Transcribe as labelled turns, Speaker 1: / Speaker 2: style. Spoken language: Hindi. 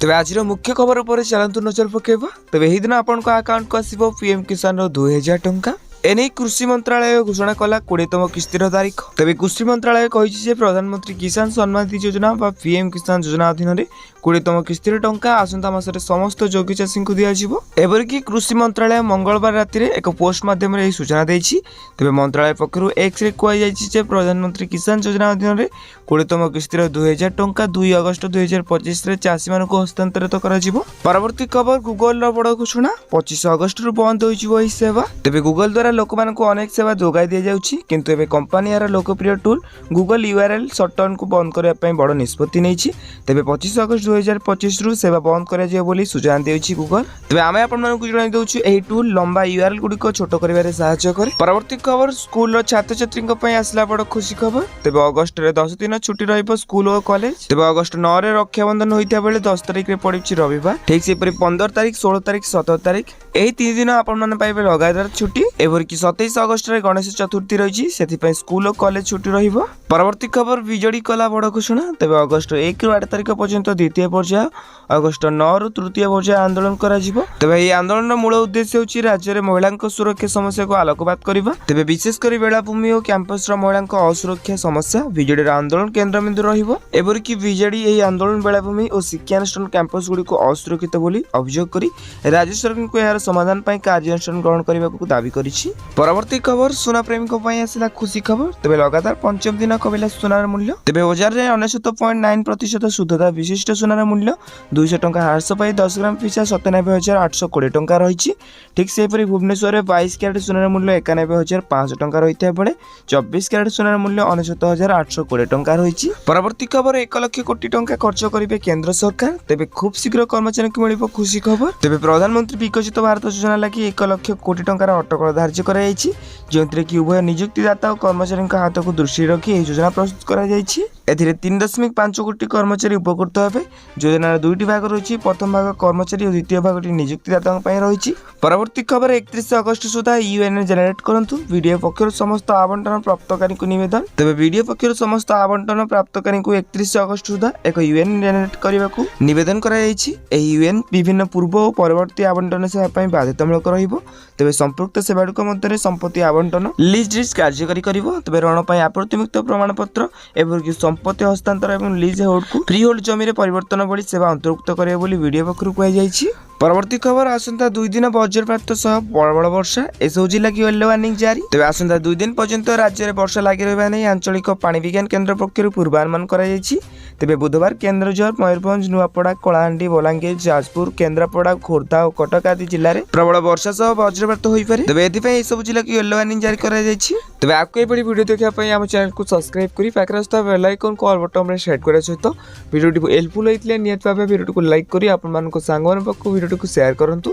Speaker 1: तेज आज मुख्य खबर पर चलतु नजर पकेबा। तेज यही दिन आपण अकाउंट को आसो पीएम किसान 2000 टंका। एने कृषि मंत्रालय घोषणा कला 20तम किस्तिर तारीख। तेज कृषि मंत्रालय कही प्रधानमंत्री किसान सम्मान निधि योजना पीएम किसान योजना अधीन 20तम किस्तिर टंका आसंता मासरे समस्त योग्य चाषी को दिज्व। एपरिक कृषि मंत्रालय मंगलवार राति एक पोस्ट माध्यम सूचना देछि। तेज मंत्रालय पक्षर एक्स कहुई प्रधानमंत्री किसान योजना अधीन 20तम किस्तिर 2000 टंका 2 अगस्त 2025 चाषी मान हस्तांतरित परवर्ती खबर गूगल बड़ घोषणा 25 अगस्त बंद हो सेवा। तेज गूगल द्वारा लोक अनेक सेवा जोगाई दि जाउछि, किंतु एबे कंपनी यार लोकप्रिय टूल गूगल यूआरएल शटडाउन को बंद करने बड़ निष्पत्ति नहीं। तेज 25 अगस्त 2025 रु सेवा बंद कर सूचना देछि गूगल। तेज आम आपको जन दूँ यह टूल लंबा यूआरएल गुड़िक छोट कर साहाय्य करे। परवर्ती खबर स्कूल छात्र छात्री आसला बड़ खुशी खबर। तेज अगस्त 10 दिन छुट्टी रहिबो स्कूल और कॉलेज। तेज अगस्त 9 रे रक्षाबंधन होता बेले 10 तारिख में पड़ी रविवार। ठीक से 15 तारिख 16 तारिख 17 तारिख यही 3 दिन आपण पाइबे लगातार छुट्टी। एवरकी 27 अगस्त रे गणेश चतुर्थी रही स्कूल और कॉलेज छुट्टी रहिबो। परवर्ती खबर विजेडी कला बड़ घोषणा। तेज अगस्त 1 रु 8 तारिख पर्यंत द्वितीय पर्याय, अगस्त 9 रु तृतीय पर्याय आंदोलन करा जिवो। तेज यह आंदोलन मूल उद्देश्य होछि राज्य में महिला सुरक्षा समस्या को आलोकपात करबा। तेज विशेष कर बेलाभूमि और कैंपस महिला असुरक्षा समस्या विजेडी आंदोलन केन्द्रबिंदु रहिबो। एवरकी विजेडी यही आंदोलन बेलाभूमि और शिक्षानुष्ठान कैंपस गुड़ी को असुरक्षित बोली अभियोग करी राज्य सरकार को यार समाधान पाई कार्यानुष्ठान ग्रहण करने को दाबी करिछि। परवर्ती खबर सुना प्रेमी आसला खुशी खबर। तेज लगातार पंचम दिन कमिला सुनार मूल्य। तेज बजार में 99.9% शुद्धता विशिष्ट सुनार मूल्य 200 टंका ह्रास पाई 10 ग्राम पिछा 97,820 टंका रही। ठीक से भुवनेश्वर में 22 क्यारेट सुनार मूल्य 91,500 टंका रही बेले 24 क्यारेट सुनार मूल्य 69,820 टंका रही। परवर्ती खबर 1 लाख कोटी टंका खर्च करेंगे केंद्र सरकार। तेज खूब शीघ्र कर्मचारी को मिल खुशी खबर। तेज प्रधानमंत्री विकसित भारत योजना लगी 1 लाख कोटी टंकार अटकल धार्य कर जो कि उभय नियुक्तिदाता और कर्मचारी हाथ को दृष्टि रखी यह योजना प्रस्तुत कर 3.5 कोटी कर्मचारी उपकृत हे। योजनार 2टी भाग रही। प्रथम भाग कर्मचारी और द्वितीय भाग नियुक्तिदाता रही। परवर्ती खबर 31 अगस्त सुधा यूएन जेनेट करंतु। वीडियो पक्षर समस्त आवंटन प्राप्तकारी को निवेदन। तेज वीडियो पक्षर समस्त आवंटन प्राप्तकारी को 31 अगस्त सुधा एक यूएन जेनेट करने को निवेदन यूएन विभिन्न पूर्व और परवर्ती आवंटन सेवा बाध्यतामूलक रहिबो। तेज संपृक्त सेवाड़क मध्य संपत्ति आवंटन लीज डिस्क कार्यकारी करिवो। तेज ऋण पर आपत्तिमुक्त प्रमाण पत्र एवं संपत्ति हस्तांतर और लीज होल्ड को फ्री होल्ड जमी परिवर्तन भली सेवा अंतर्भुक्त करे बोली वीडियो पक्षर कहुई। परवर्ती खबर आसंता 2 दिन वज्रपात सह बड़ बड़ वर्षा एसओ जिला की येलो वार्निंग जारी। तेज आसंता 2 दिन पर्यंत राज्य में वर्षा लगी रहा नहीं आंचलिक पाणीविज्ञान केन्द्र पक्षर पूर्वानुमान कर। तेज बुधवार केन्द्रझर मयूरभंज नुआपड़ा कलाहांडी बलांगीर जाजपुर केन्द्रापड़ा खोर्धा और कटक आदि जिले में प्रबल वर्षा सह वज्रपात हो पारे। तेज एथि सब जिला की येलो वार्निंग जारी कर। तेज आपको ये वीडियो देखा आम चैनल को सब्सक्राइब करी पाखे बेल आइकन को ऑल बटन में सेट करने सहित वीडियो हेल्पफुल होता है निहत भाव वीडियो को लाइक करी आपको सांग वीडियो को शेयर करंतु।